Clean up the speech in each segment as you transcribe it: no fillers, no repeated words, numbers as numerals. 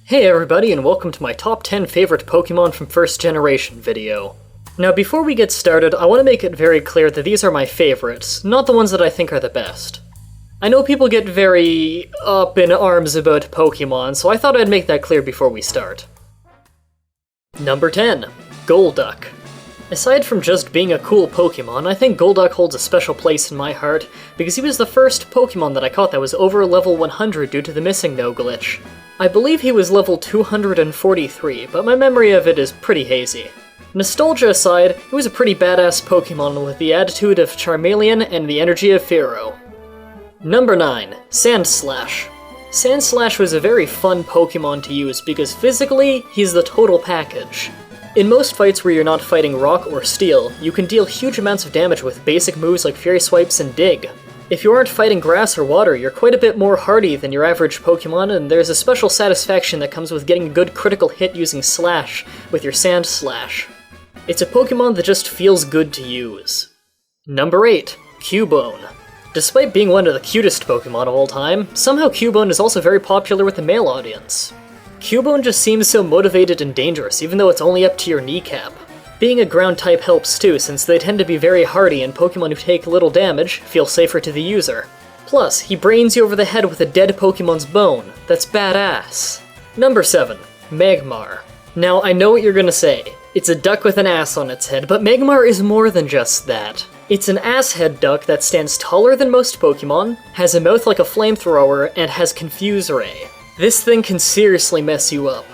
Hey everybody, and welcome to my top 10 favorite Pokémon from first generation video. Now before we get started, I want to make it very clear that these are my favorites, not the ones that I think are the best. I know people get very up in arms about Pokémon, so I thought I'd make that clear before we start. Number 10. Golduck. Aside from just being a cool Pokémon, I think Golduck holds a special place in my heart because he was the first Pokémon that I caught that was over level 100 due to the Missing No glitch. I believe he was level 243, but my memory of it is pretty hazy. Nostalgia aside, he was a pretty badass Pokémon with the attitude of Charmeleon and the energy of Fearow. Number 9. Sandslash. Sandslash was a very fun Pokémon to use because physically, he's the total package. In most fights where you're not fighting rock or steel, you can deal huge amounts of damage with basic moves like Fury Swipes and Dig. If you aren't fighting grass or water, you're quite a bit more hardy than your average Pokémon, and there's a special satisfaction that comes with getting a good critical hit using Slash with your Sandslash. It's a Pokémon that just feels good to use. Number 8. Cubone. Despite being one of the cutest Pokémon of all time, somehow Cubone is also very popular with the male audience. Cubone just seems so motivated and dangerous, even though it's only up to your kneecap. Being a ground type helps too, since they tend to be very hardy and Pokémon who take little damage feel safer to the user. Plus, he brains you over the head with a dead Pokémon's bone. That's badass. Number 7. Magmar. Now, I know what you're gonna say. It's a duck with an ass on its head, but Magmar is more than just that. It's an ass-head duck that stands taller than most Pokémon, has a mouth like a flamethrower, and has Confuse Ray. This thing can seriously mess you up.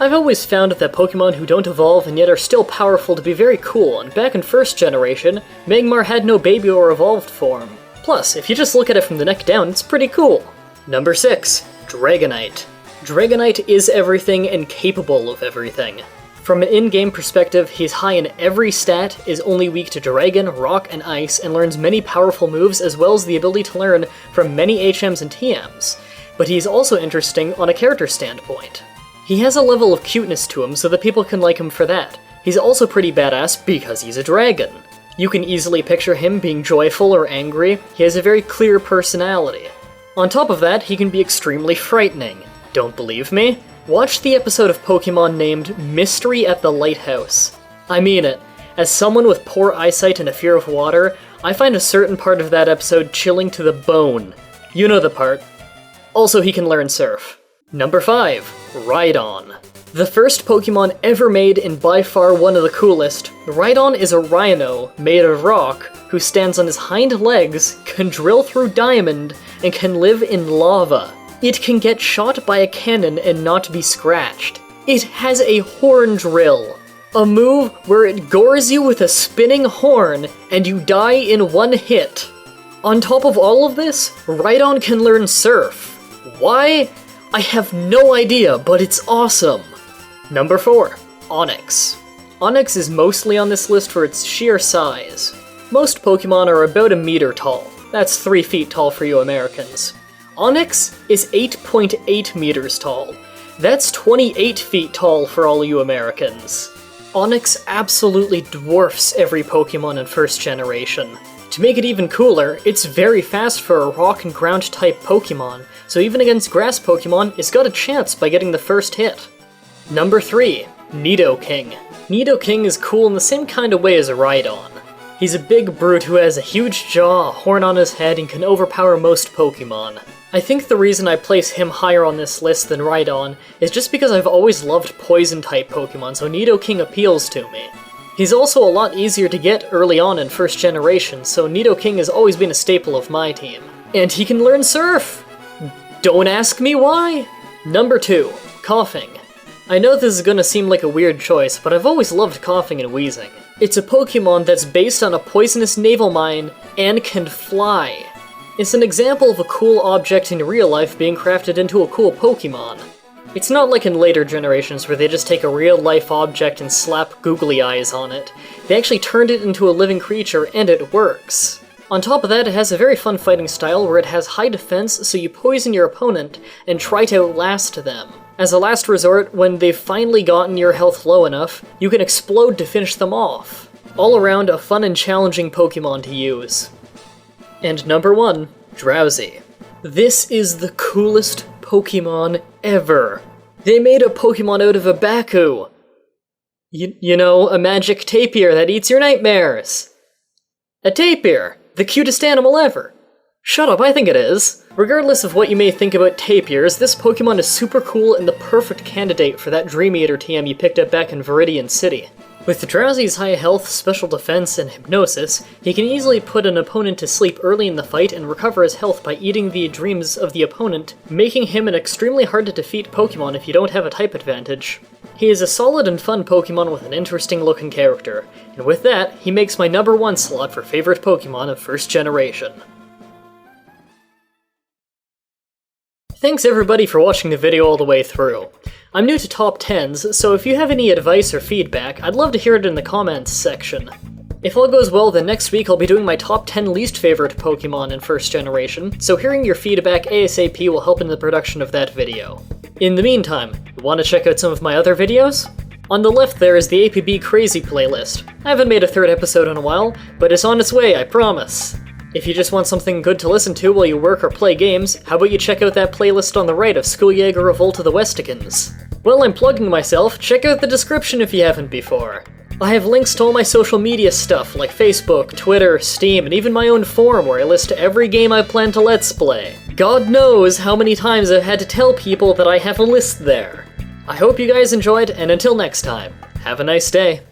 I've always found that Pokémon who don't evolve and yet are still powerful to be very cool, and back in first generation, Magmar had no baby or evolved form. Plus, if you just look at it from the neck down, it's pretty cool. Number 6. Dragonite. Dragonite is everything and capable of everything. From an in-game perspective, he's high in every stat, is only weak to Dragon, Rock, and Ice, and learns many powerful moves as well as the ability to learn from many HMs and TMs. But he's also interesting on a character standpoint. He has a level of cuteness to him so that people can like him for that. He's also pretty badass because he's a dragon. You can easily picture him being joyful or angry. He has a very clear personality. On top of that, he can be extremely frightening. Don't believe me? Watch the episode of Pokémon named Mystery at the Lighthouse. I mean it. As someone with poor eyesight and a fear of water, I find a certain part of that episode chilling to the bone. You know the part. Also, he can learn Surf. Number 5. Rhydon. The first Pokémon ever made and by far one of the coolest, Rhydon is a Rhino made of rock who stands on his hind legs, can drill through diamond, and can live in lava. It can get shot by a cannon and not be scratched. It has a horn drill, a move where it gores you with a spinning horn and you die in one hit. On top of all of this, Rhydon can learn Surf. Why? I have no idea, but it's awesome! Number 4. Onyx. Onyx is mostly on this list for its sheer size. Most Pokémon are about a meter tall. That's 3 feet tall for you Americans. Onyx is 8.8 meters tall. That's 28 feet tall for all you Americans. Onyx absolutely dwarfs every Pokémon in first generation. To make it even cooler, it's very fast for a rock and ground type Pokémon, so even against grass Pokémon, it's got a chance by getting the first hit. Number 3. Sonido King. Sonido King is cool in the same kind of way as a Rhydon. He's a big brute who has a huge jaw, a horn on his head, and can overpower most Pokémon. I think the reason I place him higher on this list than Rhydon is just because I've always loved poison-type Pokémon, so Sonido King appeals to me. He's also a lot easier to get early on in first generation, so Sonido King has always been a staple of my team. And he can learn Surf! Don't ask me why! Number 2. Coughing. I know this is gonna seem like a weird choice, but I've always loved Coughing and Wheezing. It's a Pokémon that's based on a poisonous naval mine and can fly. It's an example of a cool object in real life being crafted into a cool Pokémon. It's not like in later generations where they just take a real-life object and slap googly eyes on it. They actually turned it into a living creature, and it works. On top of that, it has a very fun fighting style where it has high defense, so you poison your opponent and try to outlast them. As a last resort, when they've finally gotten your health low enough, you can explode to finish them off. All around, a fun and challenging Pokémon to use. And number 1, Drowsy. This is the coolest Pokémon ever. They made a Pokemon out of a Baku! You know, a magic tapir that eats your nightmares! A tapir! The cutest animal ever! Shut up, I think it is. Regardless of what you may think about tapirs, this Pokemon is super cool and the perfect candidate for that Dream Eater TM you picked up back in Viridian City. With Drowsy's high health, special defense, and hypnosis, he can easily put an opponent to sleep early in the fight and recover his health by eating the dreams of the opponent, making him an extremely hard to defeat Pokemon if you don't have a type advantage. He is a solid and fun Pokemon with an interesting looking character, and with that, he makes my number 1 slot for favorite Pokemon of first generation. Thanks everybody for watching the video all the way through. I'm new to top 10s, so if you have any advice or feedback, I'd love to hear it in the comments section. If all goes well, then next week I'll be doing my top 10 least favorite Pokemon in first generation, so hearing your feedback ASAP will help in the production of that video. In the meantime, want to check out some of my other videos? On the left there is the APB Crazy playlist. I haven't made a 3rd episode in a while, but it's on its way, I promise. If you just want something good to listen to while you work or play games, how about you check out that playlist on the right of Schooljäger Revolt of the Westigans? While I'm plugging myself, check out the description if you haven't before. I have links to all my social media stuff like Facebook, Twitter, Steam, and even my own forum where I list every game I plan to Let's Play. God knows how many times I've had to tell people that I have a list there. I hope you guys enjoyed, and until next time, have a nice day.